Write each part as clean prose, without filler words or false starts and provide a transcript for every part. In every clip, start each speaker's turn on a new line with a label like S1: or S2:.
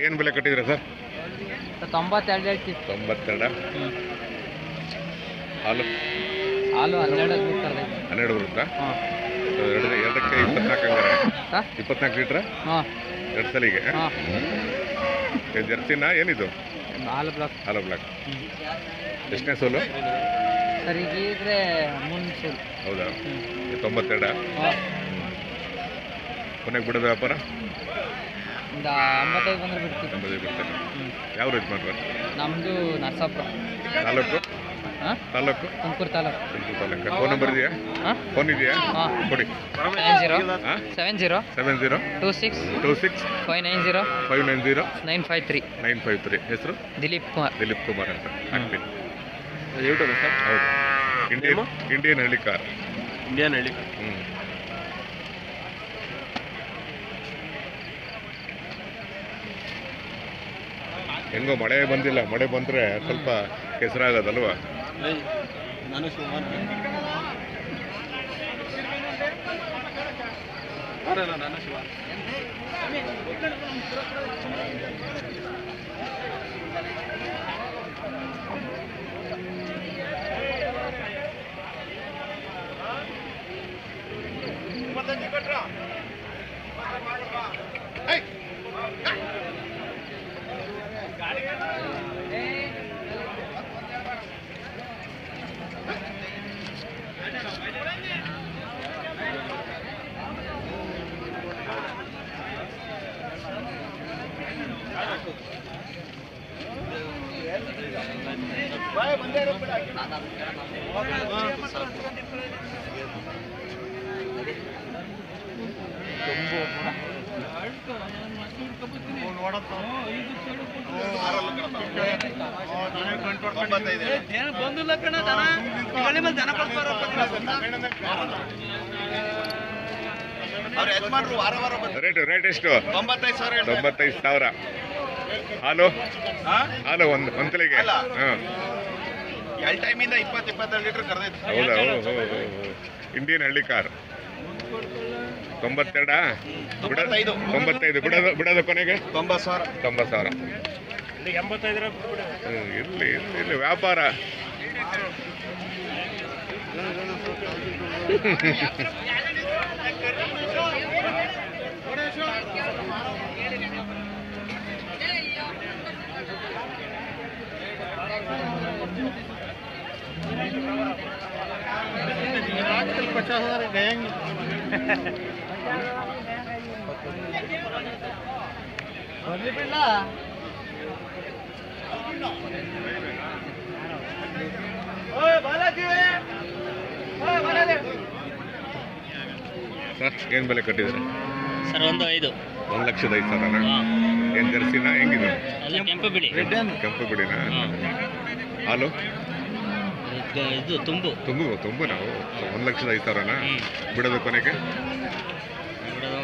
S1: ಏನು ಬೆಲೆ ಕಟ್ಟಿದ್ರೆ ಸರ್?
S2: 92 ಹೇಳ್ತೀವಿ.
S1: 92. ಹಾಲು
S2: ಹಾಲು 12
S1: ಬರುತ್ತಾ? ಎರಡಕ್ಕೆ 24 ಹಂಗಾರೆ? 24 ಲೀಟ್ರ?
S2: ಹಾಂ,
S1: 2 ಸಲಿಗೆ. ಜರ್ಸಿನ ಏನಿದು?
S2: ಹಾಲು ಬ್ಲಾಕ್.
S1: ಹಾಲು ಬ್ಲಾಕ್. ಎಷ್ಟನೇ ಸೋಲು
S2: ಸರ್? ಈಗ ಇದ್ರೆ 3 ಸೋಲು.
S1: ಹೌದಾ? 92. ಕೊನೆಗೆ ಬಿಡೋದು ವ್ಯಾಪಾರ?
S2: ಒಂದು 85 ಬಂದ್ರೆ ಬಿಡ್ತೀವಿ.
S1: 85 ಬಿಡ್ತೇನೆ. ಯಾವ ರೇಟ್ ಮಾಡ್ರೆ?
S2: ನಮ್ಮದು ನರಸಾಪುರ
S1: ತಾಲೂಕು. ತಾಲೂಕು
S2: ತುಮಕೂರು ತಾಲೂಕು.
S1: ಫೋನ್ ನಂಬರ್ ಇದೆಯಾ? ಫೋನ್ ಇದೆಯಾ? ಕೊಡಿ. 70 26 590 953. ಹೆಸರು
S2: ದಿಲೀಪ್
S1: ಕುಮಾರ್ ಅಂತ. YouTube sir? ಹೌದು. ಇಂಡಿಯನ್ ಹಳ್ಳಿ ಕಾರ್. ಹೆಂಗೋ ಮಳೆ ಬಂದಿಲ್ಲ. ಮಳೆ ಬಂದರೆ ಸ್ವಲ್ಪ ಕೆಸರಾಗೋದಲ್ವಾ?
S3: ನಾನು ಶಿವಮಾನ್.
S1: ರೇಟ್ ಎಷ್ಟು? 95,000. ಹಾಲು ಒಂದು ತಲೆಗೆ?
S3: ಟೈಮಿಂದ 20-22 ಲೀಟರ್ ಕರೆದೈತೆ.
S1: ಹೌದಾ? ಇಂಡಿಯನ್ ಹಳ್ಳಿ ಕಾರ್. 92. 95 ಬಿಡೋದು ಕೊನೆಗೆ 90,000. ಇರ್ಲಿ ವ್ಯಾಪಾರ. ಸರ್ ಏನು ಬೆಲೆ ಕಟ್ಟಿದ್ದಾರೆ
S2: ಸರ್?
S1: 1,05,000. ಏನು ಜರ್ಸಿನ ಹೆಂಗಿದೆ?
S2: ಕೆಂಪು ಬಿಡಿ.
S1: ಕೆಂಪು ಬಿಡಿನಾ? ಹಾಲು
S2: ಇದು ತುಂಬು
S1: ನಾವು 1,05,000. ಬಿಡೋದು ಕೊನೆಗೆ?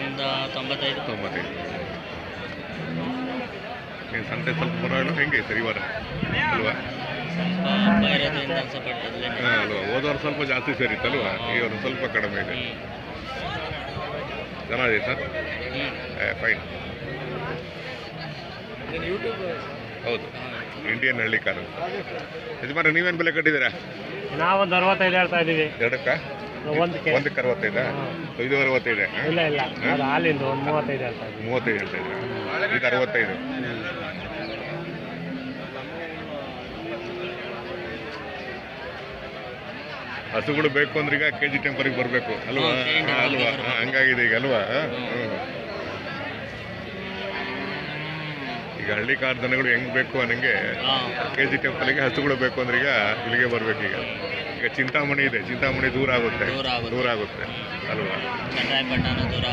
S2: ಒಂದು 95.
S1: ಏನು ಸಂತೆ ಸ್ವಲ್ಪ ಬರೋಣ ಹೆಂಗೆ ಶನಿವಾರ ಅಲ್ವಾ? ಅಲ್ವಾ? ಹೋದವ್ರು ಸ್ವಲ್ಪ ಜಾಸ್ತಿ ಸೇರಿತ್ತಲ್ವಾ? ಇವರು ಸ್ವಲ್ಪ ಕಡಿಮೆ ಇದೆ. ಚೆನ್ನಾಗಿದೆ ಸರ್. ಫೈನ್. ಹೌದು, ಇಂಡಿಯನ್ ಹಳ್ಳಿ ಕಾರು. ಯಜಮಾನ ನೀವೇನು ಬೆಲೆ ಕಟ್ಟಿದ್ದೀರಾ?
S4: ನಾವೊಂದು 65 ಹೇಳ್ತಾ ಇದ್ದೀವಿ.
S1: ಎರಡಕ್ಕೆ? ಒಂದಕ್ಕೆ 65. ಇದು 65.
S4: ಇಲ್ಲ ಹಾಲಿಂದು ಒಂದು 35 ಹೇಳ್ತಾ ಇದ್ದೀವಿ.
S1: 35 ಹೇಳ್ತಾ ಇದ್ದೀರಾ? ಇದು 65. ಹಸುಗಳು ಬೇಕು ಅಂದ್ರೆ ಈಗ KG ಟೆಂಪರಿಗೆ ಬರಬೇಕು ಅಲ್ವಾ? ಹಂಗಾಗಿದೆ ಈಗ ಅಲ್ವಾ? ಈಗ ಹಳ್ಳಿ ಕಾರ್ ದನಗಳು ಹೆಂಗ್ ಬೇಕು ಅನ್ನಂಗೆ KG ಟೆಂಪಲ್ಗೆ ಹಸುಗಳು ಬೇಕು ಅಂದ್ರೆ ಈಗ ಇಲ್ಲಿಗೆ ಬರ್ಬೇಕು. ಈಗ ಚಿಂತಾಮಣಿ ಇದೆ, ಚಿಂತಾಮಣಿ ದೂರ ಆಗುತ್ತೆ ಅಲ್ವಾ?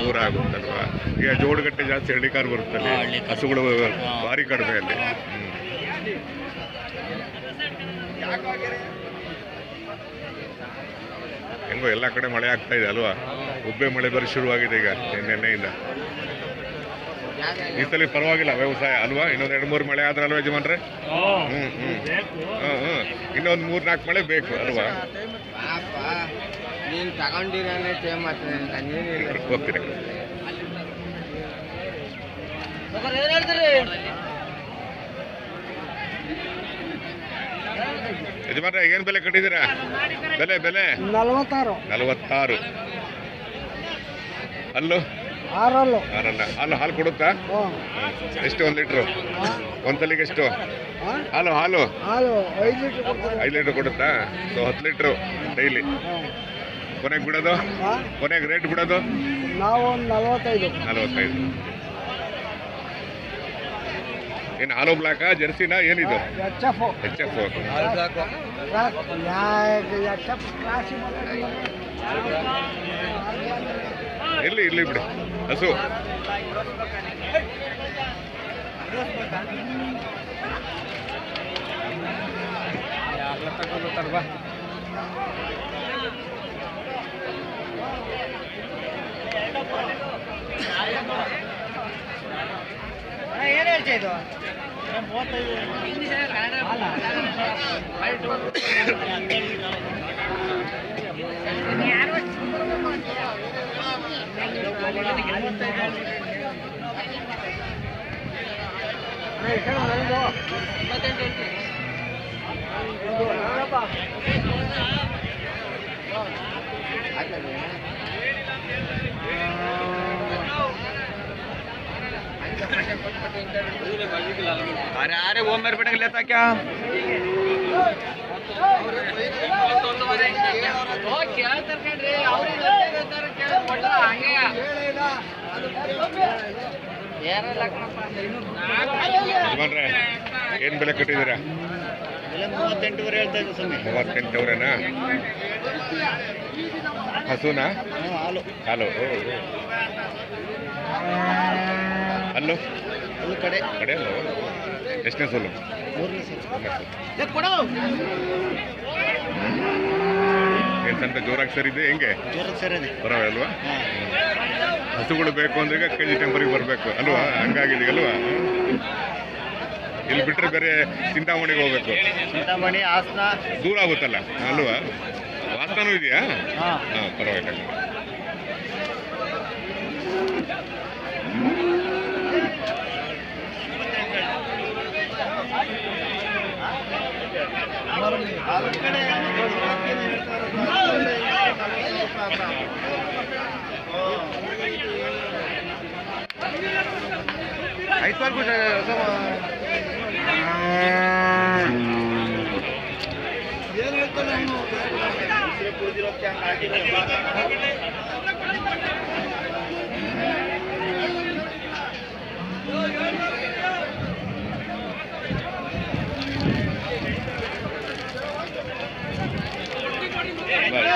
S1: ದೂರ ಆಗುತ್ತಲ್ವಾ? ಈಗ ಜೋಡಗಟ್ಟೆ ಜಾಸ್ತಿ ಹಳ್ಳಿ ಕಾರ್ ಬರುತ್ತಲ್ಲಿ, ಹಸುಗಳು ಭಾರಿ ಕಡಿಮೆ ಅಲ್ಲಿ. ಹೆಂಗೋ ಎಲ್ಲ ಕಡೆ ಮಳೆ ಆಗ್ತಾ ಇದೆ ಅಲ್ವಾ? ಉಬ್ಬೆ ಮಳೆ ಬರೀ ಶುರುವಾಗಿದೆ ಈಗ ನಿನ್ನೆಯಿಂದ. ಈ ಸಲ ಪರವಾಗಿಲ್ಲ ವ್ಯವಸಾಯ ಅಲ್ವಾ? ಇನ್ನೊಂದು 2-3 ಮಳೆ ಆದ್ರೆ ಅಲ್ವಾ ಯಜಮಾನ್ರೆ? ಇನ್ನೊಂದು 3-4 ಮಳೆ ಬೇಕು ಅಲ್ವಾ?
S3: ನೀನು ತಗೊಂಡಿರೋನೇ ಟೈಮ್
S1: ಹೋಗ್ತೀನಿ. ಯಜಮಾನ್ರೆ ಏನ್ ಬೆಲೆ ಕಟ್ಟಿದ್ದೀರಾ? ಬೆಲೆ 46. ಅಲ್ಲೂ 6 ಹಾಲು ಕೊಡುತ್ತಾ? ಎಷ್ಟು 1 ಲೀಟ್ರು? ಒಂದ್ಸಲಿಗೆ ಎಷ್ಟು ಹಾಲು? 5 ಲೀಟ್ರ್ ಕೊಡುತ್ತಾ? So 10 litre daily. ಕೊನೆಗೆ ಬಿಡೋದು? ಕೊನೆಗೆ ರೇಟ್ ಬಿಡೋದು?
S3: ನಾವು 45.
S1: ಏನು ಹಾಲು ಬ್ಲಾಕಾ ಜರ್ಸಿನಾ ಏನಿದು?
S3: HF.
S1: ಇಲ್ಲಿ ಬಿಡಿ ಹಸು.
S3: ಏನು ಹೇಳ್ತಾ ಇದು?
S5: अरे वो मेरे बेटे को लेता क्या?
S1: ಯಜಮಾನ್ರೆ ಏನ್ ಬೆಲೆ ಕಟ್ಟಿದ್ದೀರಾ?
S2: 38 ಹೇಳ್ತಾ ಇದ್ದೆ ಸ್ವಾಮಿ.
S1: 38 ಹಸುನಾ? ಹಾಲು. ಅಲ್ಲೂ ಕಡೆ ಅಲ್ವ? ಎಷ್ಟನೇ ಸೋಲು?
S2: 3ನೇ
S1: ಏನ್ ಸಂತೆ ಜೋರಾಗಿ ಸರಿದೆ ಹೆಂಗೆ? ಬರವೆ ಅಲ್ವಾ? ಹಸುಗಳು ಬೇಕು ಅಂದ್ರೆ ಈಗ KG ಟೆಂಪರಿಗೆ ಬರಬೇಕು ಅಲ್ವಾ? ಹಂಗಾಗಿದೆ ಅಲ್ವಾ? ಇಲ್ಲಿ ಬಿಟ್ರೆ ಬೇರೆ ಚಿಂತಾಮಣಿಗೆ ಹೋಗ್ಬೇಕು.
S2: ಚಿಂತಾಮಣಿ ಹಾಸನ
S1: ದೂರ ಆಗುತ್ತಲ್ಲ ಅಲ್ವಾ? ಹಾಸನೂ ಇದೆಯಾ? ಪರವಾಗಿಲ್ಲ.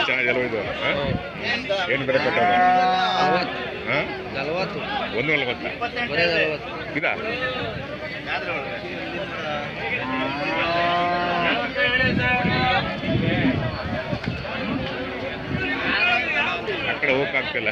S1: ಚೆನ್ನಾಗಿಲ್ಲ ಇದು. ಏನು ಬೆಲೆ ಕಟ್ಟೋದು? 140 ಇದಾ? ಆ ಕಡೆ ಹೋಗಕ್ಕಾಗ್ತಿಲ್ಲ.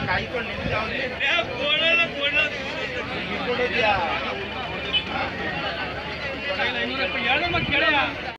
S3: ಕಾಯ್ಕೊಂಡು